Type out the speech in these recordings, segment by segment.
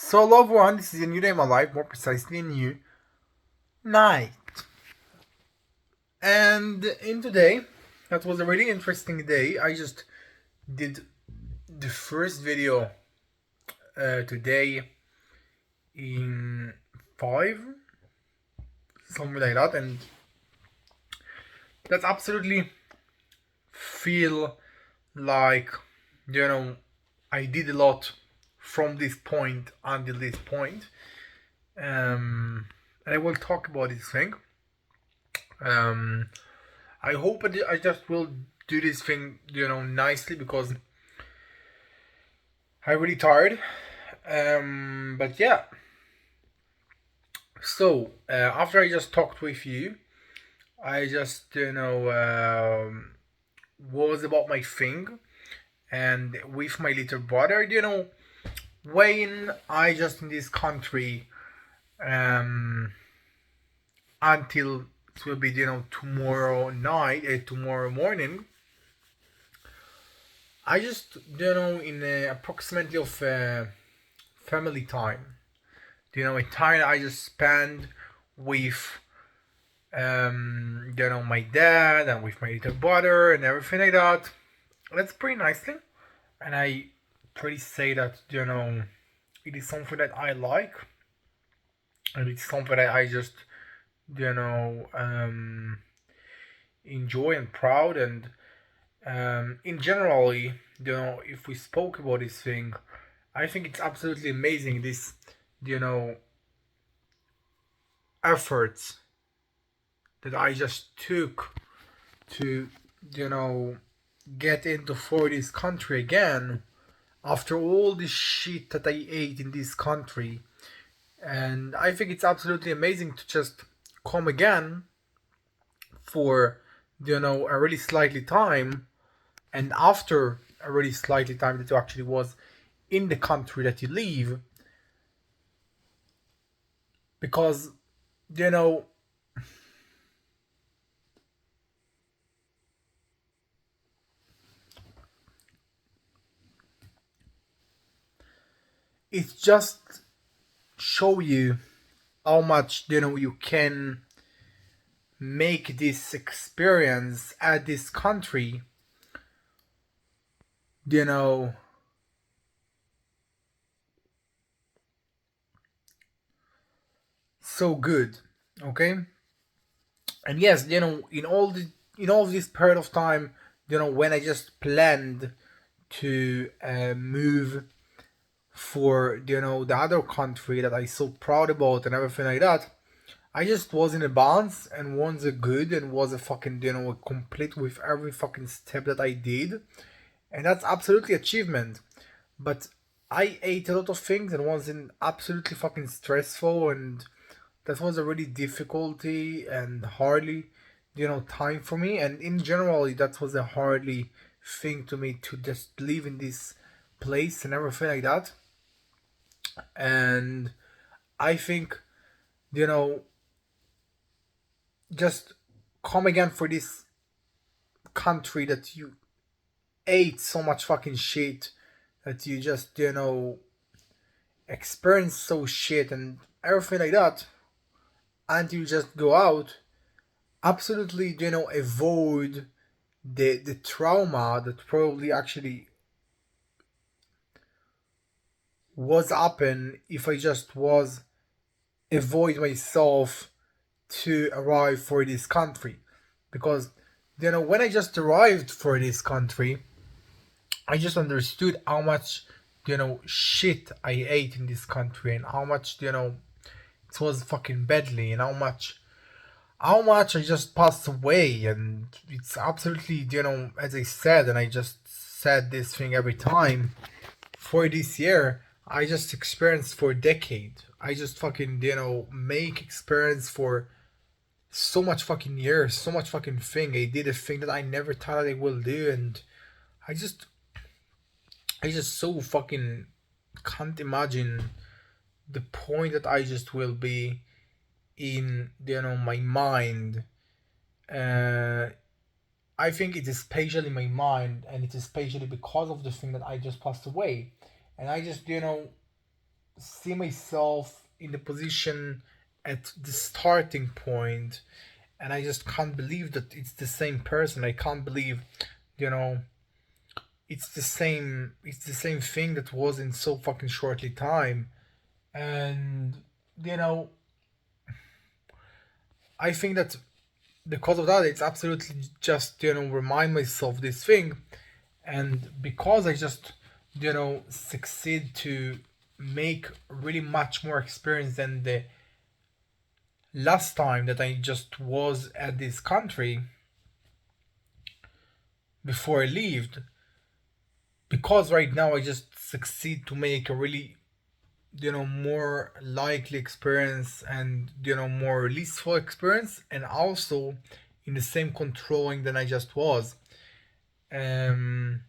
So, loved one, this is a new day in my life, more precisely a new night. And in today, that was a really interesting day. I just did the first video today in 5, something like that, and that's absolutely feel like, I did a lot from this point until this point. And I will talk about this thing. Um, I hope I just will do this thing, nicely because I'm really tired. But yeah. So after I just talked with you, I just was about my thing, and with my little brother, when I just in this country, um, until it will be tomorrow night, tomorrow morning. I just in approximately of family time. A time I just spend with my dad and with my little brother and everything like that. That's pretty nicely, and I pretty say that it is something that I like, and it's something that I just you know um, enjoy and proud. And in generally, if we spoke about this thing, I think it's absolutely amazing. This you know efforts that I just took to you know get into for this country again after all this shit that I ate in this country. And I think it's absolutely amazing to just come again for a really slightly time, and after a really slightly time that you actually was in the country that you live, because you know it's just show you how much you can make this experience at this country you know so good. Okay. And yes, in all this period of time, when I just planned to move for the other country that I so proud about and everything like that, I just was in a balance and was a good and was a fucking a complete with every fucking step that I did, and that's absolutely achievement. But I ate a lot of things and was in absolutely fucking stressful, and that was a really difficulty and hardly time for me. And in general, that was a hardly thing to me to just live in this place and everything like that. And I think you know just come again for this country that you ate so much fucking shit, that you just experience so shit and everything like that, and you just go out absolutely avoid the trauma that probably actually was happen if I just was avoid myself to arrive for this country. Because when I just arrived for this country, I just understood how much shit I ate in this country, and how much it was fucking badly, and how much I just passed away. And it's absolutely as I said, and I just said this thing every time, for this year I just experienced for a decade. I just fucking make experience for so much fucking years, so much fucking thing. I did a thing that I never thought I will do, and I just I just so fucking can't imagine the point that I just will be in my mind. Uh I think it is especially my mind, and it is especially because of the thing that I just passed away. And I just see myself in the position at the starting point, and I just can't believe that it's the same person. I can't believe, you know, it's the same thing that was in so fucking shortly time. And you know, I think that because of that, it's absolutely just, remind myself this thing. And because I just, succeed to make really much more experience than the last time that I just was at this country before I left, because right now I just succeed to make a really, more likely experience, and more releaseful experience, and also in the same controlling than I just was. Um,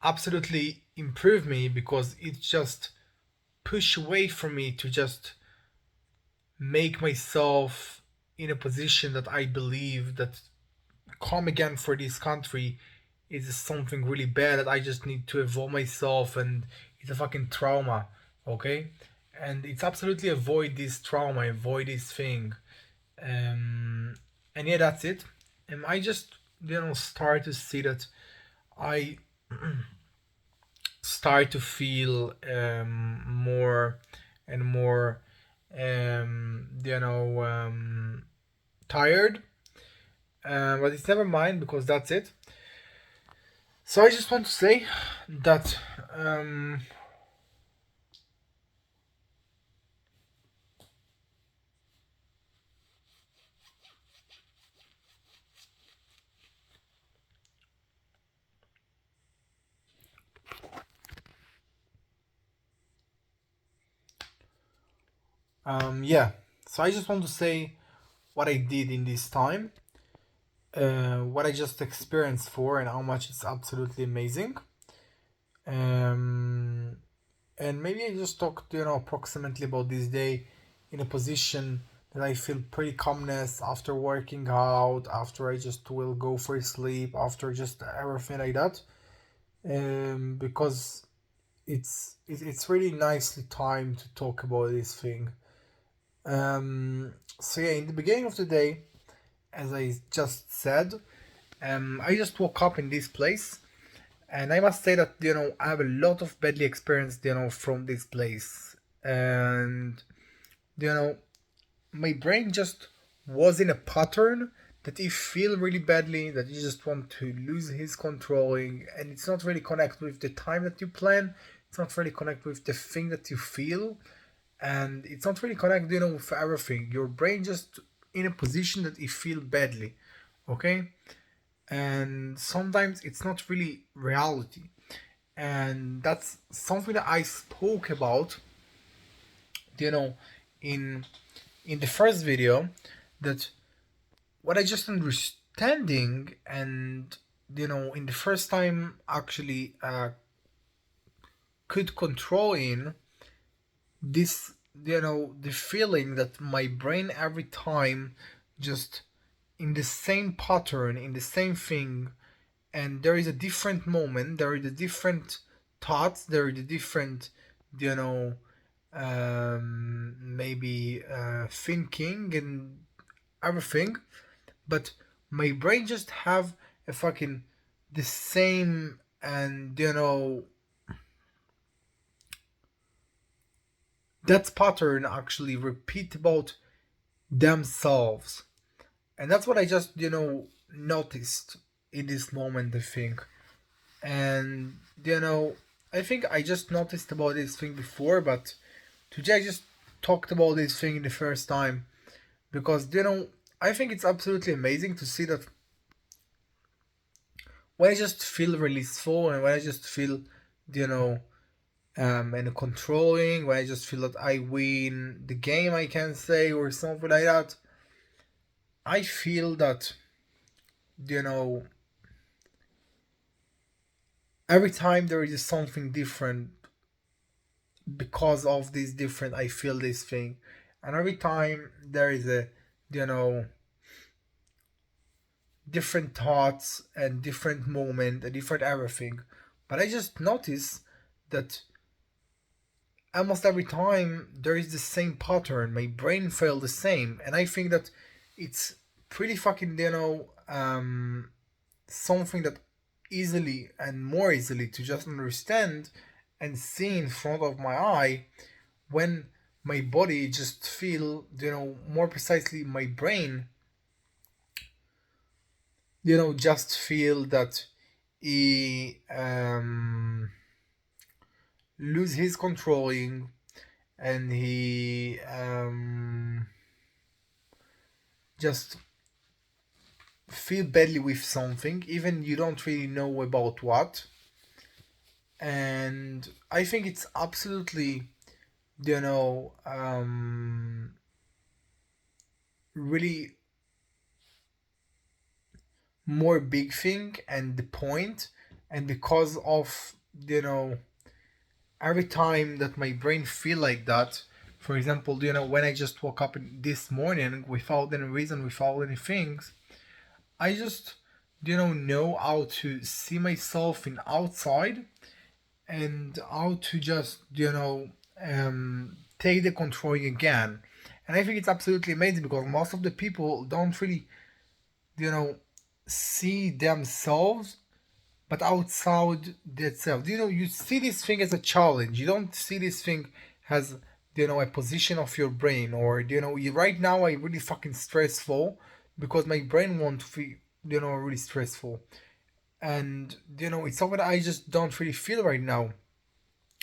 Absolutely improve me, because it just push away from me to just make myself in a position that I believe that come again for this country is something really bad, that I just need to evolve myself, and it's a fucking trauma, okay? And it's absolutely avoid this trauma, avoid this thing. Um, and yeah, that's it. And I just, start to see that I start to feel more and more, tired. But it's never mind, because that's it. So I just want to say that, yeah. So I just want to say what I did in this time, what I just experienced for, and how much it's absolutely amazing. Um, and maybe I just talked, approximately about this day in a position that I feel pretty calmness after working out, after I just will go for sleep, after just everything like that. Because it's really nicely time to talk about this thing. So yeah, in the beginning of the day, as I just said, I just woke up in this place, and I must say that I have a lot of badly experience from this place, and you know my brain just was in a pattern that he feel really badly, that you just want to lose his controlling, and it's not really connect with the time that you plan. It's not really connect with the thing that you feel, and it's not really connect with everything. Your brain just in a position that you feel badly, okay? And sometimes it's not really reality, and that's something that I spoke about, you know in the first video, that what I just understanding, and in the first time actually could control in this, the feeling that my brain every time just in the same pattern, in the same thing, and there is a different moment, there is a different thoughts, there is a different, you know maybe thinking and everything, but my brain just have a fucking the same, and that pattern actually repeat about themselves. And that's what I just noticed in this moment, I think. And I think I just noticed about this thing before, but today I just talked about this thing the first time, because I think it's absolutely amazing to see that when I just feel releaseful, and when I just feel you know and controlling, when I just feel that I win the game, I can say, or something like that, I feel that you know every time there is something different, because of this different I feel this thing. And every time there is a you know different thoughts and different moment, a different everything. But I just notice that almost every time there is the same pattern. My brain failed the same, and I think that it's pretty fucking, something that easily and more easily to just understand and see in front of my eye when my body just feel, more precisely my brain, just feel that he lose his controlling, and he just feel badly with something, even you don't really know about what. And I think it's absolutely, really more big thing and the point. And because of, every time that my brain feel like that, for example, when I just woke up this morning without any reason, without any things, I just, know how to see myself in outside, and how to just, take the control again. And I think it's absolutely amazing because most of the people don't really, you know see themselves, but outside themselves. You see this thing as a challenge. You don't see this thing as, a position of your brain, or, right now I really fucking stressful because my brain won't feel, really stressful. And, it's something that I just don't really feel right now.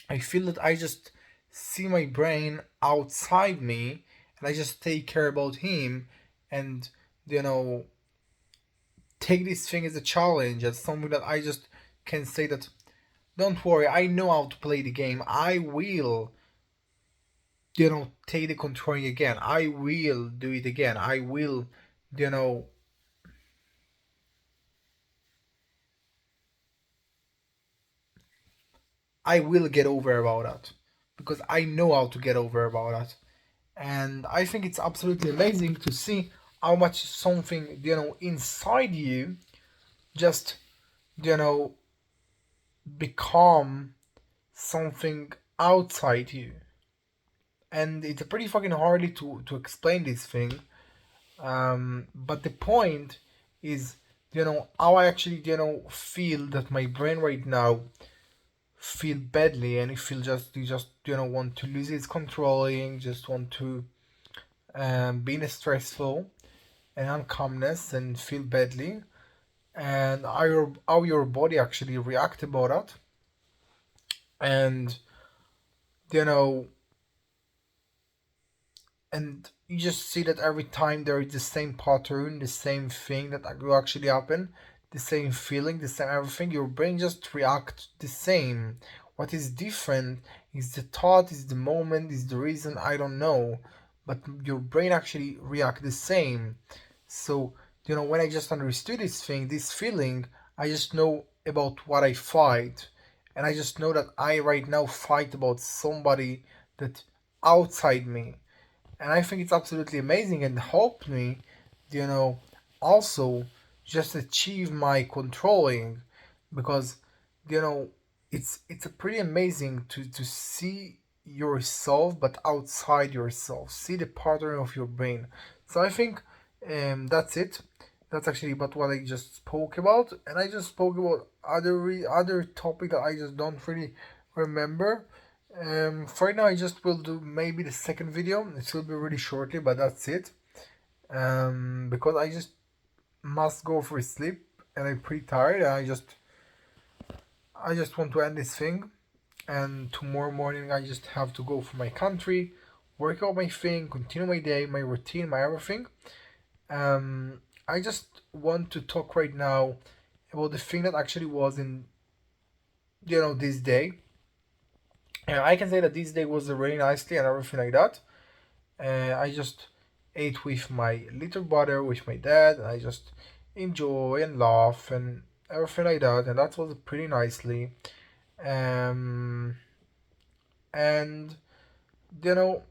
I feel that I just see my brain outside me, and I just take care about him, and, you know take this thing as a challenge, as something that I just can say that, don't worry, I know how to play the game. I will, take the controlling again. I will do it again. I will, you know I will get over about that, because I know how to get over about that. And I think it's absolutely amazing to see how much something, inside you just, you know become something outside you. And it's pretty fucking hardly to explain this thing. But the point is, how I actually, feel that my brain right now feel badly, and it feel just, you just, want to lose its controlling, just want to, be in a stressful and uncalmness and feel badly. And how your body actually react about it. And, you know and you just see that every time there is the same pattern, the same thing that will actually happen, the same feeling, the same everything, your brain just reacts the same. What is different is the thought, is the moment, is the reason, I don't know. But your brain actually react the same. So, when I just understood this thing, this feeling, I just know about what I fight. And I just know that I right now fight about somebody that outside me. And I think it's absolutely amazing and helped me, you know, also just achieve my controlling, because, you know, it's a pretty amazing to see yourself but outside yourself, see the pattern of your brain. So I think, that's it. That's actually about what I just spoke about, and I just spoke about other topic that I just don't really remember. For right now, I just will do maybe the second video. It will be really shortly, but that's it. Because I just must go for sleep, and I'm pretty tired. And I just want to end this thing. And tomorrow morning, I just have to go for my country, work out my thing, continue my day, my routine, my everything. I just want to talk right now about the thing that actually was in, this day. And I can say that this day was really nicely and everything like that. I just ate with my little brother, with my dad, and I just enjoy and laugh and everything like that, and that was pretty nicely. Um, and, you know,